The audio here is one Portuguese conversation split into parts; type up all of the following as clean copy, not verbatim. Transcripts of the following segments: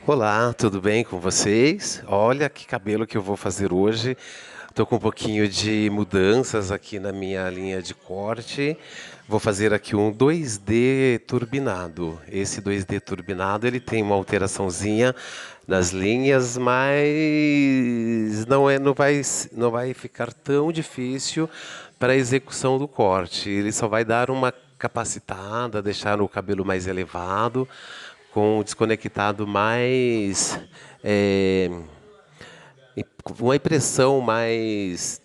Olá, tudo bem com vocês? Olha que cabelo que eu vou fazer hoje. Estou com um pouquinho de mudanças aqui na minha linha de corte. Vou fazer aqui um 2D turbinado. Esse 2D turbinado ele tem uma alteraçãozinha nas linhas, mas não vai ficar tão difícil para a execução do corte. Ele só vai dar uma capacitada, deixar o cabelo mais elevado com o desconectado mais. é, uma impressão mais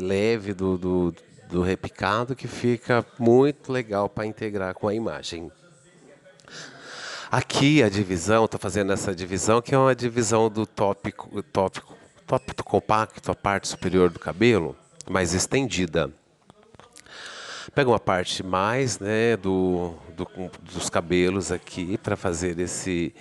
leve do repicado que fica muito legal para integrar com a imagem. Aqui a divisão, estou fazendo essa divisão, que é uma divisão do tópico compacto, a parte superior do cabelo, mais estendida. Pega uma parte mais, né, dos cabelos aqui para fazer esse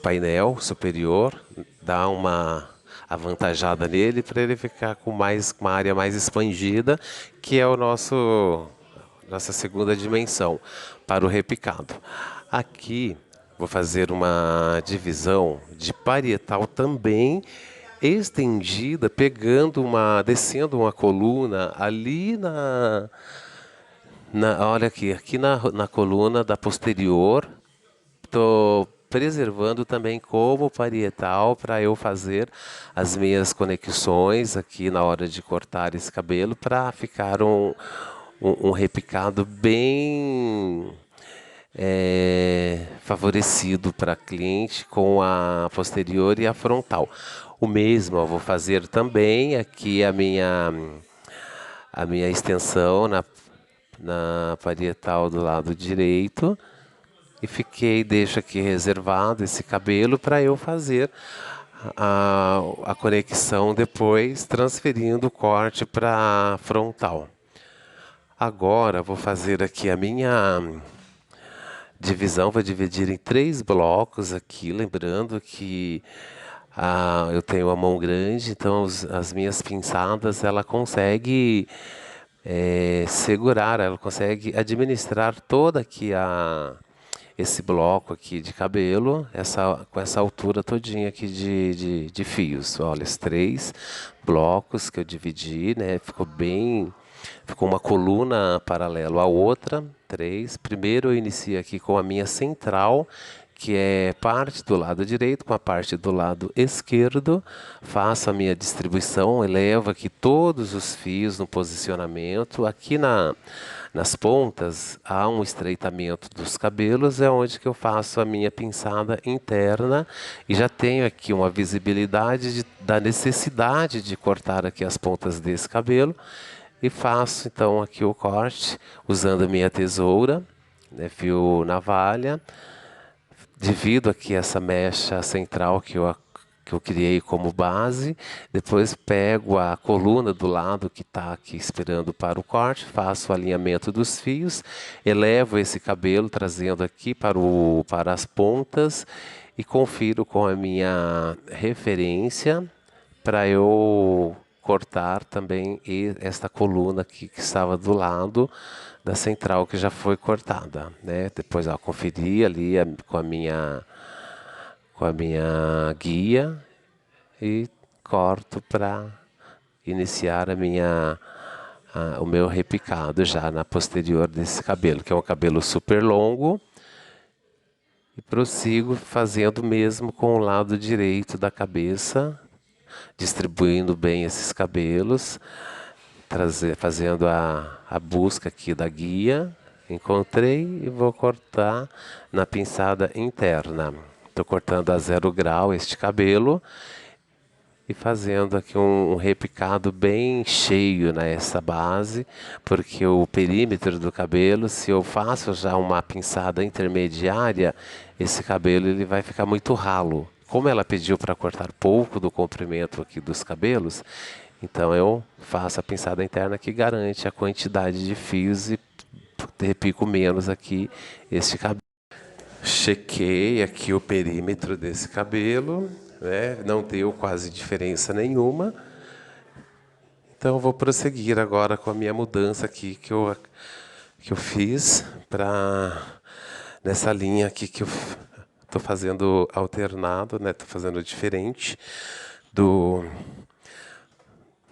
painel superior, dá uma avantajada nele para ele ficar com uma área mais expandida, que é o nossa segunda dimensão para o repicado. Aqui vou fazer uma divisão de parietal também estendida, descendo uma coluna ali olha aqui na coluna da posterior. Estou preservando também como parietal para eu fazer as minhas conexões aqui na hora de cortar esse cabelo para ficar um repicado bem favorecido para a cliente com a posterior e a frontal. O mesmo eu vou fazer também aqui a minha extensão na parietal do lado direito. E deixo aqui reservado esse cabelo para eu fazer a conexão depois, transferindo o corte para frontal. Agora vou fazer aqui a minha divisão, vou dividir em 3 blocos aqui, lembrando que eu tenho a mão grande, então as minhas pinçadas ela consegue segurar, ela consegue administrar toda aqui esse bloco aqui de cabelo, com essa altura todinha aqui de fios. Olha, os 3 blocos que eu dividi, né? Ficou uma coluna paralela à outra, 3. Primeiro eu inicio aqui com a minha central, que é parte do lado direito com a parte do lado esquerdo. Faço a minha distribuição, elevo aqui todos os fios no posicionamento. Aqui nas pontas há um estreitamento dos cabelos, é onde que eu faço a minha pinçada interna e já tenho aqui uma visibilidade da necessidade de cortar aqui as pontas desse cabelo e faço então aqui o corte usando a minha tesoura, né, fio navalha. Divido aqui essa mecha central que eu criei como base, depois pego a coluna do lado que está aqui esperando para o corte, faço o alinhamento dos fios, elevo esse cabelo trazendo aqui para as pontas e confiro com a minha referência para eu cortar também esta coluna aqui que estava do lado da central que já foi cortada, né? Depois conferi ali com a minha guia e corto para iniciar o meu repicado já na posterior desse cabelo, que é um cabelo super longo. E prossigo fazendo o mesmo com o lado direito da cabeça, distribuindo bem esses cabelos, fazendo a busca aqui da guia. Encontrei e vou cortar na pinçada interna. Estou cortando a 0 grau este cabelo e fazendo aqui um repicado bem cheio nessa base, porque o perímetro do cabelo, se eu faço já uma pinçada intermediária, esse cabelo ele vai ficar muito ralo. Como ela pediu para cortar pouco do comprimento aqui dos cabelos, então eu faço a pinçada interna que garante a quantidade de fios e repico menos aqui este cabelo. Chequei aqui o perímetro desse cabelo, né? Não deu quase diferença nenhuma. Então eu vou prosseguir agora com a minha mudança aqui que eu fiz para nessa linha aqui que eu tô fazendo alternado, né? Tô fazendo diferente do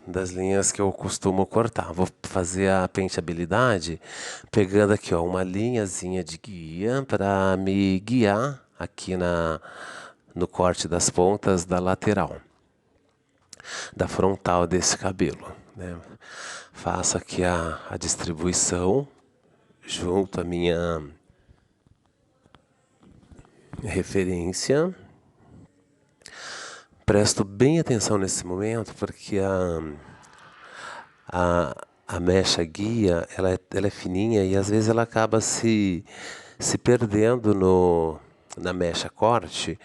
das linhas que eu costumo cortar. Vou fazer a penteabilidade pegando aqui, ó, uma linhazinha de guia para me guiar aqui no corte das pontas da lateral, da frontal desse cabelo, né? Faço aqui a distribuição junto à minha referência. Presto bem atenção nesse momento porque a mecha guia ela é fininha e às vezes ela acaba se perdendo na mecha corte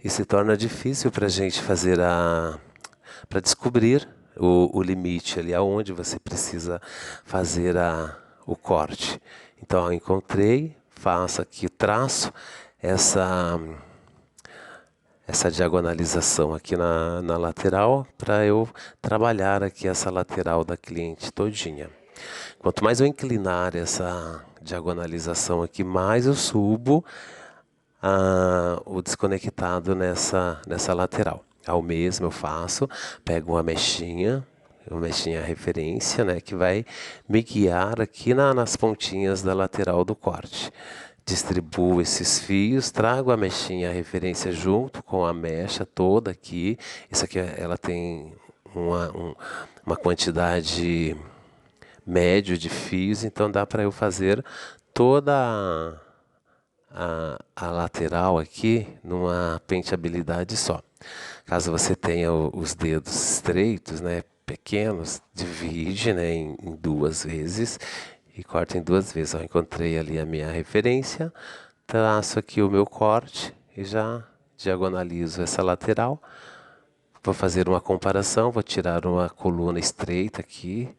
e se torna difícil para a gente fazer para descobrir o limite ali, aonde você precisa fazer o corte. Então, eu encontrei, faço aqui, traço essa diagonalização aqui na lateral para eu trabalhar aqui essa lateral da cliente todinha. Quanto mais eu inclinar essa diagonalização aqui, mais eu subo o desconectado nessa lateral. Ao mesmo eu faço, pego uma mechinha referência, né, que vai me guiar aqui nas pontinhas da lateral do corte. Distribuo esses fios, trago a mechinha referência junto com a mecha toda aqui. Isso aqui ela tem uma quantidade média de fios, então dá para eu fazer toda a lateral aqui numa penteabilidade só. Caso você tenha os dedos estreitos, né, pequenos, divide, né, em duas vezes e corta em duas vezes. Eu encontrei ali a minha referência, traço aqui o meu corte e já diagonalizo essa lateral. Vou fazer uma comparação, vou tirar uma coluna estreita aqui,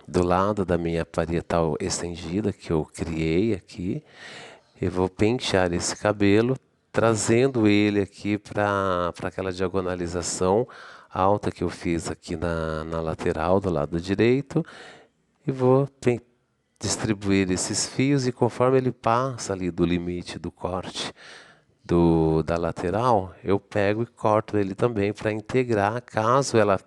do lado da minha parietal estendida que eu criei aqui, e vou pentear esse cabelo, trazendo ele aqui para aquela diagonalização alta que eu fiz aqui na lateral do lado direito, e vou distribuir esses fios, e conforme ele passa ali do limite do corte da lateral, eu pego e corto ele também para integrar, caso ela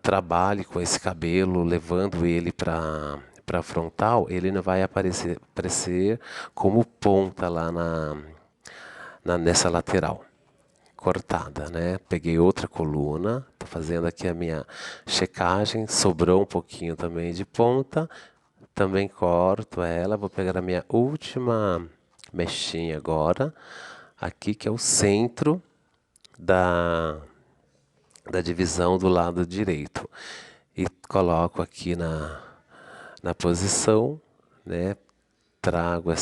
trabalhe com esse cabelo, levando ele para frontal, ele não vai aparecer como ponta lá nessa lateral cortada, né? Peguei outra coluna, tô fazendo aqui a minha checagem, sobrou um pouquinho também de ponta, também corto ela, vou pegar a minha última mechinha agora, aqui que é o centro da divisão do lado direito, e coloco aqui na posição, né? Trago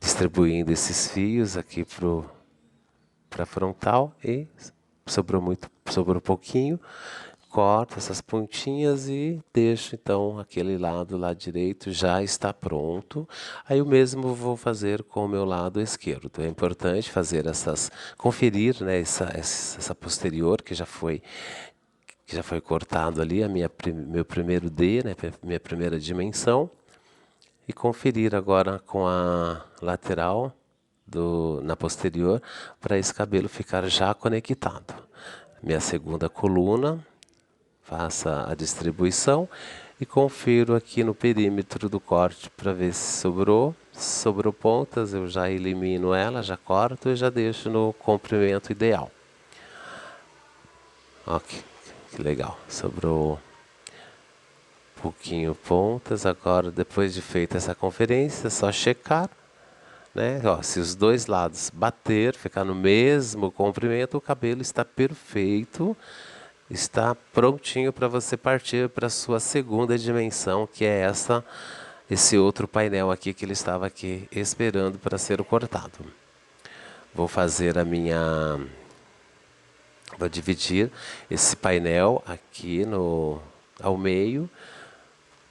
distribuindo esses fios aqui para frontal, e sobrou pouquinho, corto essas pontinhas e deixo então aquele lado lá direito já está pronto. Aí o mesmo vou fazer com o meu lado esquerdo. É importante fazer conferir, né, essa posterior que já foi cortado ali, meu primeiro D, né, minha primeira dimensão, e conferir agora com a lateral na posterior, para esse cabelo ficar já conectado. Minha segunda coluna, faça a distribuição e confiro aqui no perímetro do corte para ver se sobrou pontas, eu já elimino ela, já corto e já deixo no comprimento ideal. Ok, que legal, sobrou pouquinho pontas. Agora, depois de feita essa conferência, é só checar, né? Ó, se os dois lados bater, ficar no mesmo comprimento, o cabelo está perfeito, está prontinho para você partir para a sua segunda dimensão, que é esse outro painel aqui que ele estava aqui esperando para ser cortado. Vou fazer vou dividir esse painel aqui ao meio,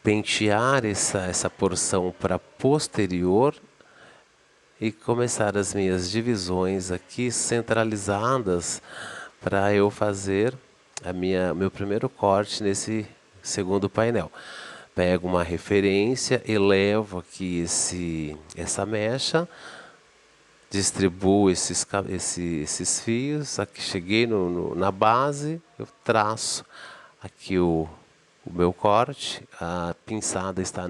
pentear essa porção para posterior e começar as minhas divisões aqui centralizadas para eu fazer meu primeiro corte nesse segundo painel. Pego uma referência, elevo aqui essa mecha, distribuo esses fios. Aqui cheguei na base, eu traço aqui o meu corte. A pinçada está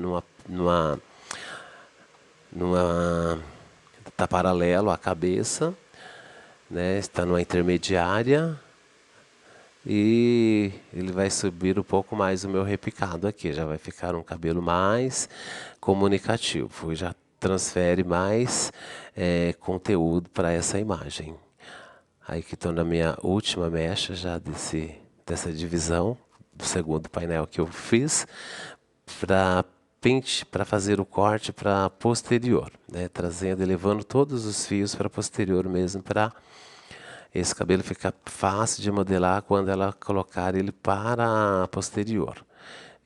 tá paralelo à cabeça, né? Está numa intermediária. E ele vai subir um pouco mais o meu repicado aqui. Já vai ficar um cabelo mais comunicativo. E já transfere mais conteúdo para essa imagem. Aí que estou na minha última mecha já dessa divisão do segundo painel que eu fiz para fazer o corte para posterior, né? Trazendo, elevando todos os fios para posterior mesmo, para esse cabelo ficar fácil de modelar quando ela colocar ele para posterior.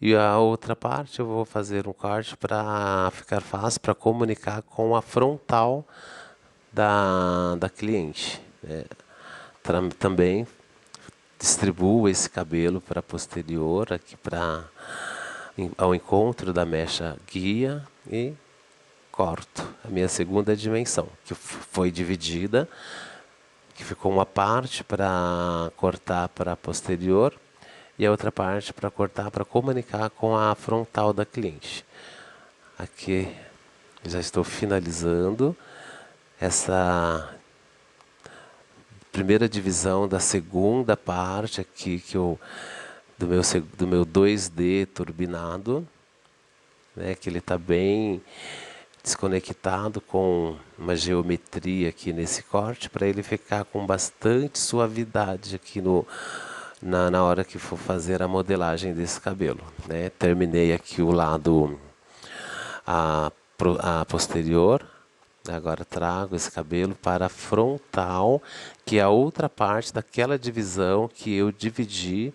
E a outra parte eu vou fazer um corte para ficar fácil para comunicar com a frontal da cliente, né? Também distribuo esse cabelo para posterior, aqui ao encontro da mecha guia, e corto a minha segunda dimensão, que foi dividida, que ficou uma parte para cortar para posterior e a outra parte para cortar para comunicar com a frontal da cliente. Aqui já estou finalizando essa primeira divisão da segunda parte aqui do meu 2D turbinado, né, que ele está bem desconectado com uma geometria aqui nesse corte, para ele ficar com bastante suavidade aqui na hora que for fazer a modelagem desse cabelo, né? Terminei aqui o lado a posterior. Agora trago esse cabelo para a frontal, que é a outra parte daquela divisão que eu dividi.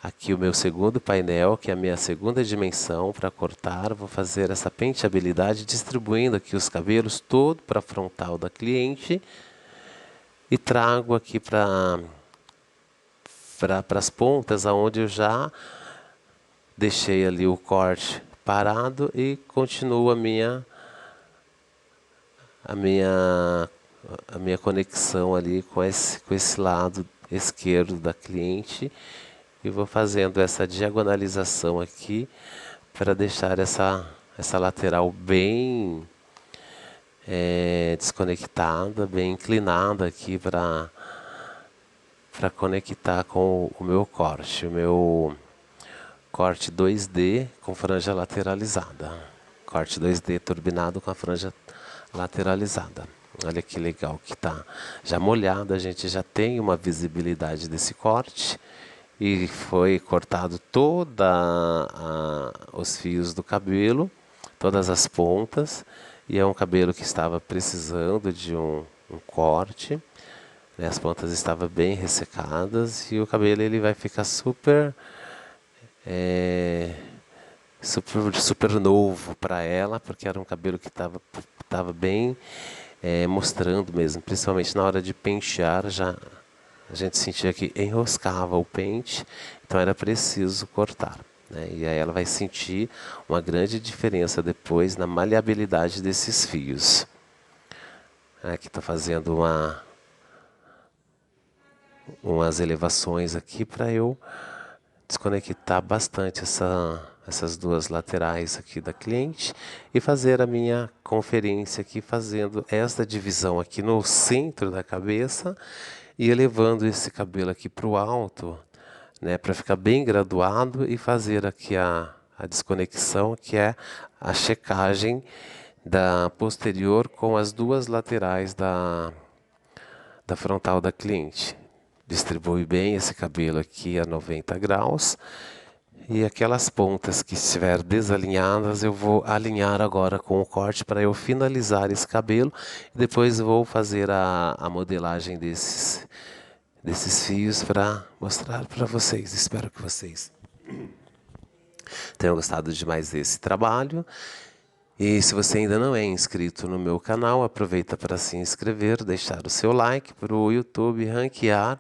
Aqui o meu segundo painel, que é a minha segunda dimensão para cortar. Vou fazer essa penteabilidade, distribuindo aqui os cabelos todo para a frontal da cliente. E trago aqui para as pontas, onde eu já deixei ali o corte parado, e continuo a minha conexão ali com esse lado esquerdo da cliente. E vou fazendo essa diagonalização aqui para deixar essa lateral bem desconectada, bem inclinada aqui para conectar com o meu corte. O meu corte 2D com franja lateralizada. Corte 2D turbinado com a franja lateralizada. Olha que legal que tá já molhado. A gente já tem uma visibilidade desse corte. E foi cortado os fios do cabelo, todas as pontas. E é um cabelo que estava precisando de um corte, né? As pontas estavam bem ressecadas e o cabelo ele vai ficar super novo para ela, porque era um cabelo que estava bem mostrando mesmo, principalmente na hora de pentear. Já a gente sentia que enroscava o pente, então era preciso cortar, né? E aí ela vai sentir uma grande diferença depois na maleabilidade desses fios. Aqui estou fazendo umas elevações aqui para eu desconectar bastante essas duas laterais aqui da cliente e fazer a minha conferência aqui, fazendo esta divisão aqui no centro da cabeça e elevando esse cabelo aqui para o alto, né, para ficar bem graduado, e fazer aqui a desconexão, que é a checagem da posterior com as duas laterais da frontal da cliente. Distribui bem esse cabelo aqui a 90 graus. E aquelas pontas que estiver desalinhadas, eu vou alinhar agora com o corte para eu finalizar esse cabelo. E depois vou fazer a modelagem desses fios para mostrar para vocês. Espero que vocês tenham gostado demais desse trabalho. E se você ainda não é inscrito no meu canal, aproveita para se inscrever, deixar o seu like para o YouTube ranquear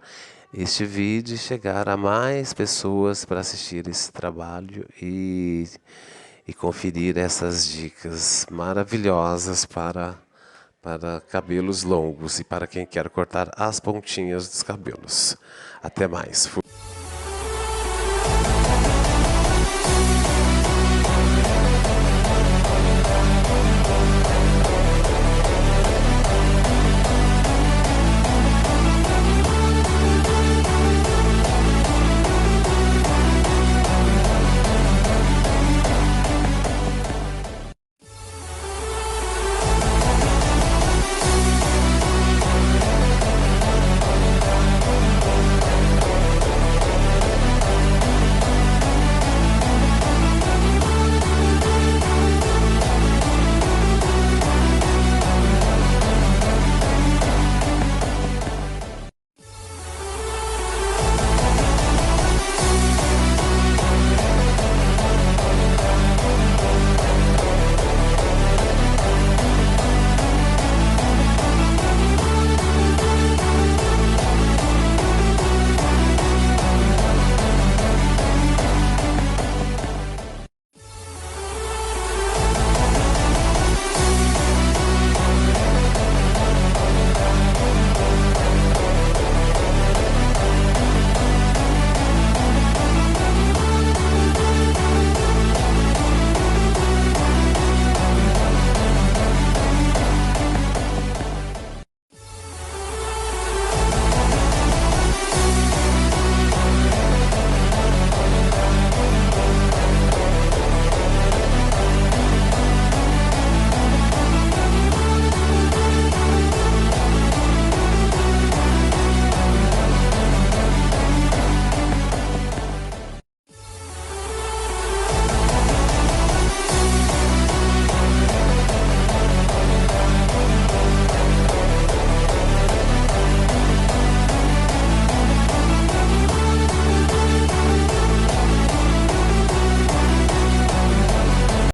este vídeo e chegar a mais pessoas para assistir esse trabalho e conferir essas dicas maravilhosas para cabelos longos e para quem quer cortar as pontinhas dos cabelos. Até mais.